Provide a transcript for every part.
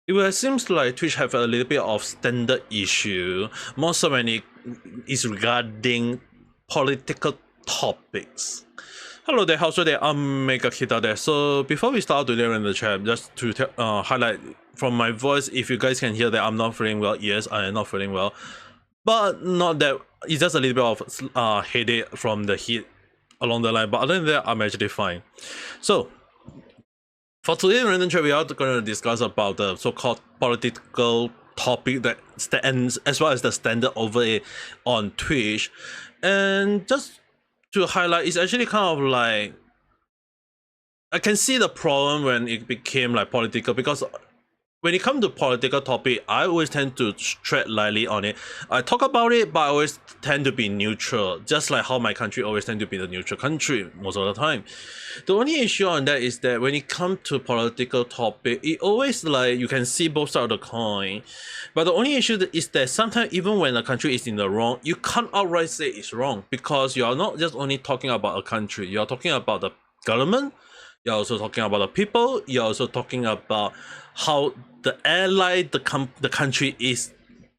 It seems like Twitch have a little bit of standard issue, more so when it is regarding political topics. Hello there, how's there? I'm Ame Gakita there. So before we start today in the chat, just to highlight from my voice, if you guys can hear that I'm not feeling well, yes, I am not feeling well. But not that, it's just a little bit of headache from the heat along the line. But other than that, I'm actually fine. So for today's random chat, we are going to discuss about the so-called political topic that stands as well as the standard over it on Twitch. And just to highlight, it's actually kind of like I can see the problem when it became like political, because when it comes to political topic, I always tend to tread lightly on it. I talk about it, but I always tend to be neutral, just like how my country always tend to be the neutral country most of the time. The only issue on that is that when it comes to political topic, it always like you can see both sides of the coin. But the only issue is that sometimes even when a country is in the wrong, you can't outright say it's wrong, because you are not just only talking about a country, you are talking about the government, you're also talking about the people, you're also talking about how the ally the country is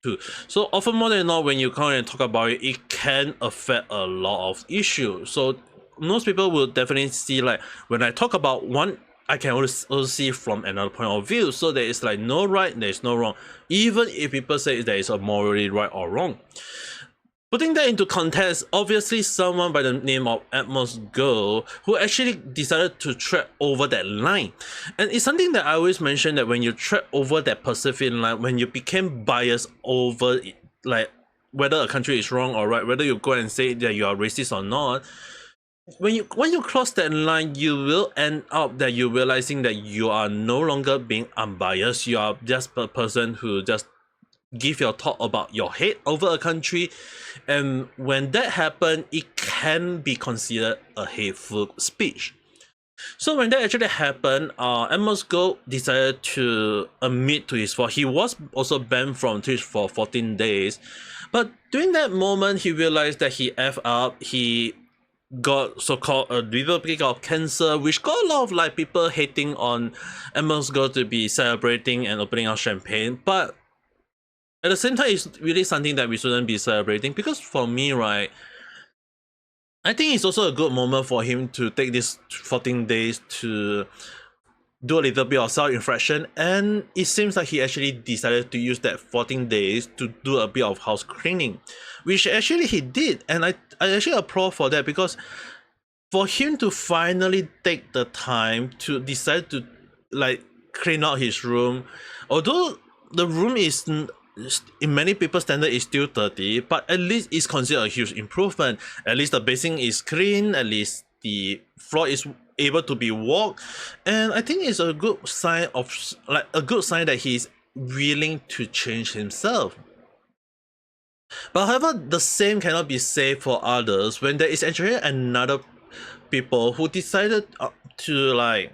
too. So often more than not, when you come and talk about it, it can affect a lot of issues. So most people will definitely see, like when I talk about one, I can also see from another point of view. So there is like no right, there is no wrong, even if people say there is a morally right or wrong. Putting that into context, obviously someone by the name of Asmongold who actually decided to tread over that line. And it's something that I always mention, that when you tread over that Pacific line, when you became biased over it, like whether a country is wrong or right, whether you go and say that you are racist or not, when you cross that line, you will end up that you realizing that you are no longer being unbiased. You are just a person who just give your thought about your head over a country, and when that happens, it can be considered a hateful speech. So when that actually happened, Asmongold decided to admit to his fault. He was also banned from Twitch for 14 days, but during that moment, he realized that he F up. He got so-called a little bit of cancer, which got a lot of like people hating on Asmongold to be celebrating and opening up champagne, but at the same time, it's really something that we shouldn't be celebrating, because for me, right, I think it's also a good moment for him to take this 14 days to do a little bit of self-reflection, and it seems like he actually decided to use that 14 days to do a bit of house cleaning, which actually he did, and I actually applaud for that, because for him to finally take the time to decide to like clean out his room, although the room is in many people's standard is still dirty, but at least it's considered a huge improvement. At least the basin is clean, at least the floor is able to be walked, and I think it's a good sign of that he's willing to change himself. But however, the same cannot be said for others when there is actually another people who decided to like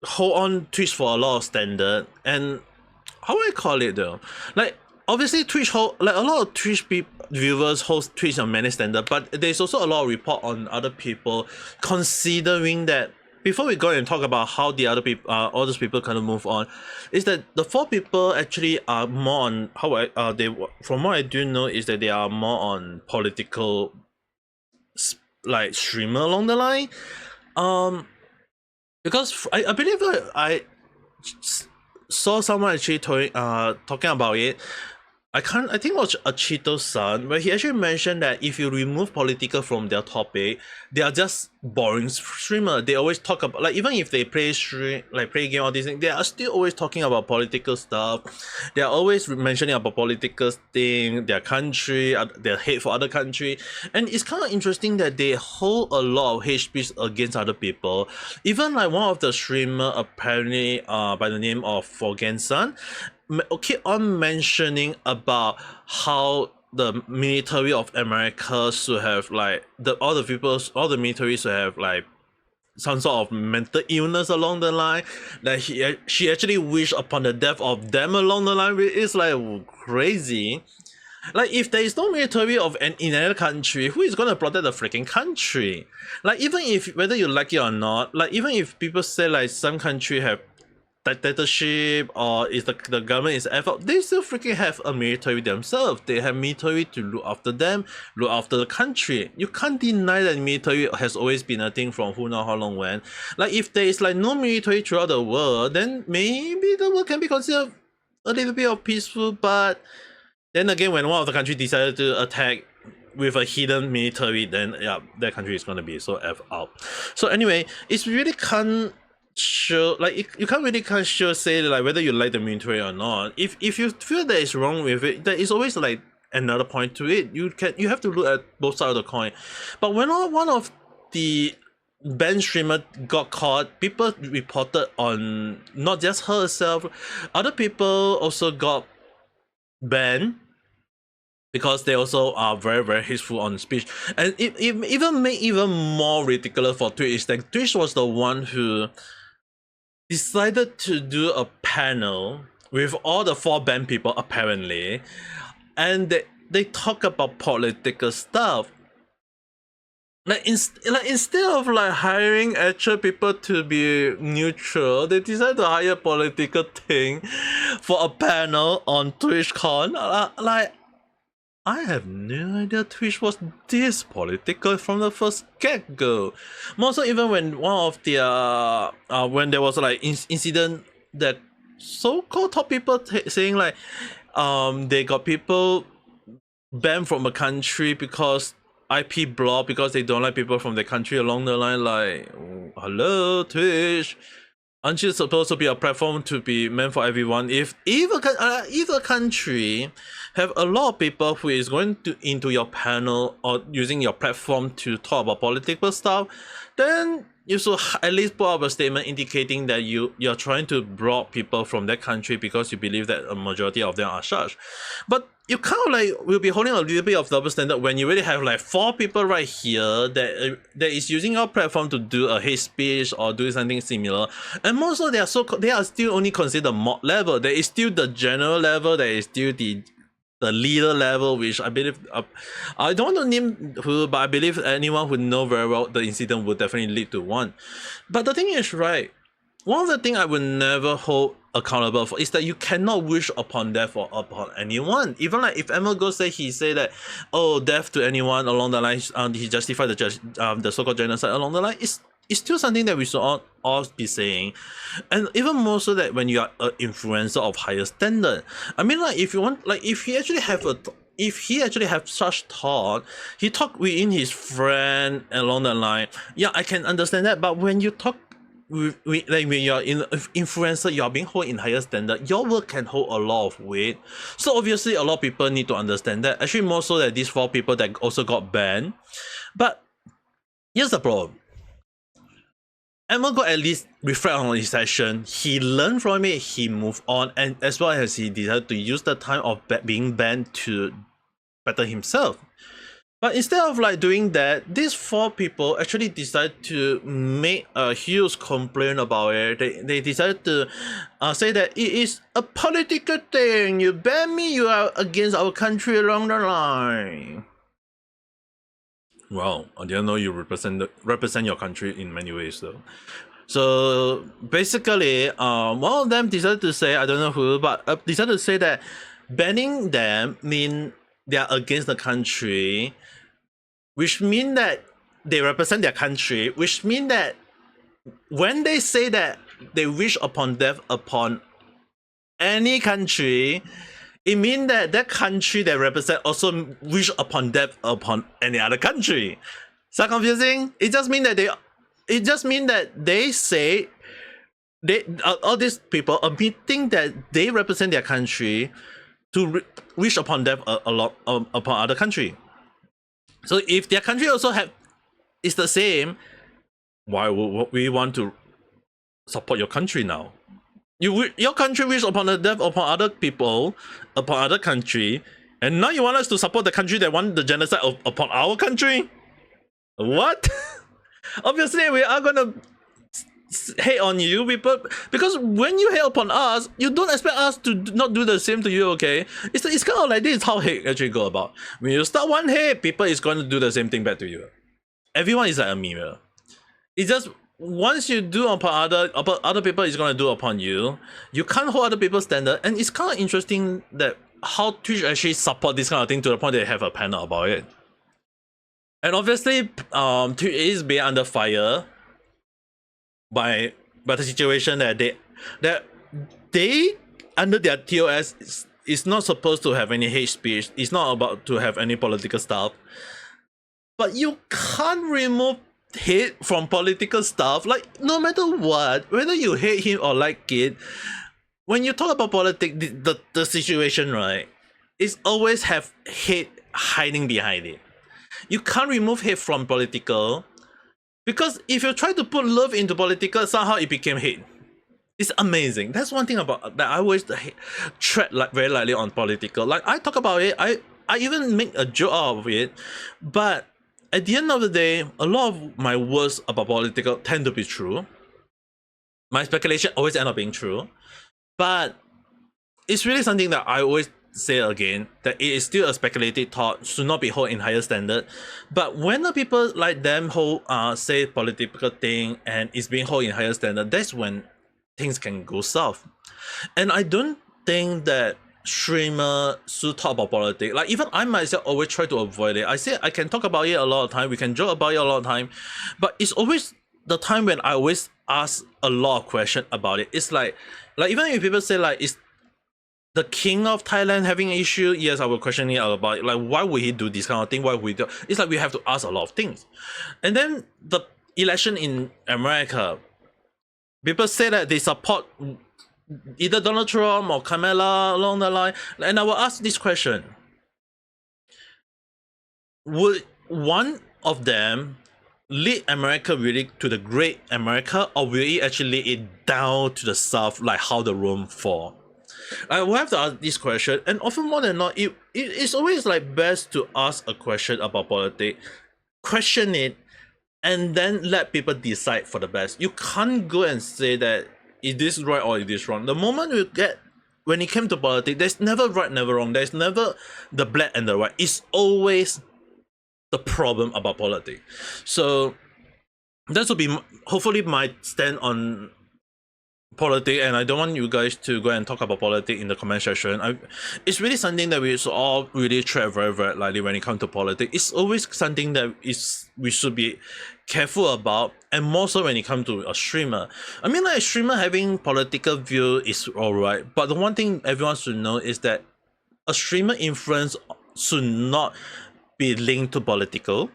hold on Twitch for a lot of standard. And how do I call it though? Like obviously Twitch hold, like a lot of Twitch viewers host Twitch on many standard, but there's also a lot of report on other people considering that. Before we go and talk about how the other people, all those people kind of move on, is that the 4 people actually are more on how they, from what I do know, is that they are more on political like streamer along the line. Because I believe I saw someone actually talking about it. I think it was a Cheeto-san, where he actually mentioned that if you remove political from their topic, they are just boring streamer. They always talk about, like, even if they play game or these things, they are still always talking about political stuff. They are always mentioning about political thing, their country, their hate for other country. And it's kind of interesting that they hold a lot of hate speech against other people. Even like one of the streamer, apparently by the name of Forgan-san, keep on mentioning about how the military of America should have like all the militaries should have like some sort of mental illness along the line. Like she actually wished upon the death of them along the line, which is like crazy. Like if there is no military in another country, who is gonna protect the freaking country? Like even if whether you like it or not, like even if people say like some country have dictatorship or is the government is effort, they still freaking have a military themselves. They have military to look after them, look after the country. You can't deny that military has always been a thing from who knows how long when. Like if there is like no military throughout the world, then maybe the world can be considered a little bit of peaceful. But then again, when one of the country decided to attack with a hidden military, then yeah, that country is gonna be so F out. So anyway, it's really can't sure, like you can't really sure say like whether you like the military or not. If you feel that it's wrong with it, there is always like another point to it. You have to look at both sides of the coin. But when one of the band streamer got caught, people reported on not just herself, other people also got banned because they also are very, very hateful on speech. And it even made even more ridiculous for Twitch that Twitch was the one who decided to do a panel with all the 4 band people apparently, and they talk about political stuff. Like instead of like hiring actual people to be neutral, they decided to hire political thing for a panel on TwitchCon. Like I have no idea Twitch was this political from the first get-go. More so even when one of the when there was like incident that so-called top people saying like they got people banned from a country because IP block because they don't like people from the country along the line. Like, hello Twitch, aren't you supposed to be a platform to be meant for everyone? If a country have a lot of people who is going to into your panel or using your platform to talk about political stuff, then you should at least put up a statement indicating that you're trying to block people from that country because you believe that a majority of them are such. But you kind of like will be holding a little bit of double standard when you really have like 4 people right here that is using our platform to do a hate speech or do something similar, and most of they are still only considered mod level. There is still the general level, there is still the leader level, which I believe I don't want to name who, but I believe anyone who know very well the incident would definitely lead to one. But the thing is, right, one of the things I would never hold accountable for is that you cannot wish upon death or upon anyone. Even like if Asmongold he say that, oh, death to anyone along the line, he justified the so-called genocide along the line, it's still something that we should all be saying. And even more so that when you are an influencer of higher standard, I mean, like if you want, like if he actually have such thought, he talk within his friend along the line, yeah, I can understand that. But when you talk like when you're in influencer, you're being held in higher standard, your work can hold a lot of weight. So obviously a lot of people need to understand that. Actually more so that these 4 people that also got banned. But here's the problem. Asmongold at least reflect on his session, he learned from it, he moved on, and as well as he decided to use the time of being banned to better himself. But instead of like doing that, these 4 people actually decided to make a huge complaint about it. They decided to say that it is a political thing. You ban me, you are against our country along the line. Wow, I didn't know you represent your country in many ways though. So basically, one of them decided to say, I don't know who, but decided to say that banning them mean they are against the country, which mean that they represent their country, which mean that when they say that they wish upon death upon any country, it means that that country they represent also wish upon death upon any other country. So confusing? It just means that they say all these people admitting that they represent their country to wish upon death upon other country. So if their country also is the same, why would we want to support your country now? Your country wish upon the death upon other people, upon other country, and now you want us to support the country that want the genocide upon our country? What? Obviously, we are gonna hate on you people, because when you hate upon us, you don't expect us to not do the same to you, okay? It's kind of like this is how hate actually go about. When you start one hate, people is going to do the same thing back to you. Everyone is like a mirror. It's just once you do upon other people is gonna do upon you. You can't hold other people's standard, and it's kind of interesting that how Twitch actually support this kind of thing to the point they have a panel about it. And obviously, Twitch is being under fire by the situation that they under their TOS is not supposed to have any hate speech. It's not about to have any political stuff. But you can't remove hate from political stuff. Like, no matter what, whether you hate him or like it, when you talk about politics, the situation, right, is always have hate hiding behind it. You can't remove hate from political, because if you try to put love into political, somehow it became hate. It's amazing. That's one thing about that I always tread like very lightly on political. Like, I talk about it, I even make a joke out of it, but at the end of the day, a lot of my words about political tend to be true. My speculation always end up being true, but it's really something that I always say again, that it is still a speculative thought, should not be held in higher standard. But when the people like them hold say political thing and it's being held in higher standard, that's when things can go south. And I don't think that streamer should talk about politics. Like, even I myself always try to avoid it. I say I can talk about it a lot of time, we can joke about it a lot of time, but it's always the time when I always ask a lot of questions about it. It's like even if people say like, is the king of Thailand having an issue? Yes, I will question it about it. Like, why would he do this kind of thing? Why would he do? It's like we have to ask a lot of things. And then the election in America, people say that they support either Donald Trump or Kamala along the line. And I will ask this question. Would one of them lead America really to the great America, or will it actually lead it down to the south like how the Rome fall? I will have to ask this question, and often more than not, it's always like best to ask a question about politics, question it, and then let people decide for the best. You can't go and say that is this right or is this wrong. The moment when it came to politics, there's never right, never wrong. There's never the black and the white. It's always the problem about politics. So that will be hopefully my stand on politics, and I don't want you guys to go and talk about politics in the comment section. It's really something that we should all really tread very, very lightly when it comes to politics. It's always something that we should be careful about, and more so when it comes to a streamer. I mean, like, a streamer having political view is alright, but the one thing everyone should know is that a streamer influence should not be linked to political,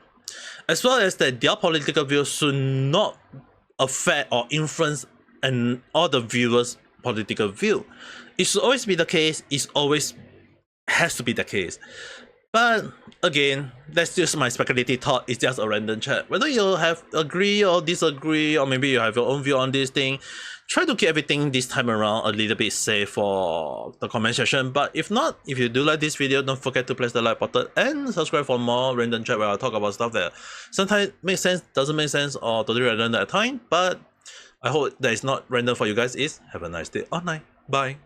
as well as that their political view should not affect or influence and all the viewers' political view. It should always be the case. It always has to be the case. But again, that's just my speculative thought. It's just a random chat. Whether you have agree or disagree, or maybe you have your own view on this thing, try to keep everything this time around a little bit safe for the comment section. But if not, if you do like this video, don't forget to press the like button and subscribe for more random chat where I talk about stuff that sometimes makes sense, doesn't make sense, or totally random at a time. But I hope that it's not random for you guys. Have a nice day or night. Bye.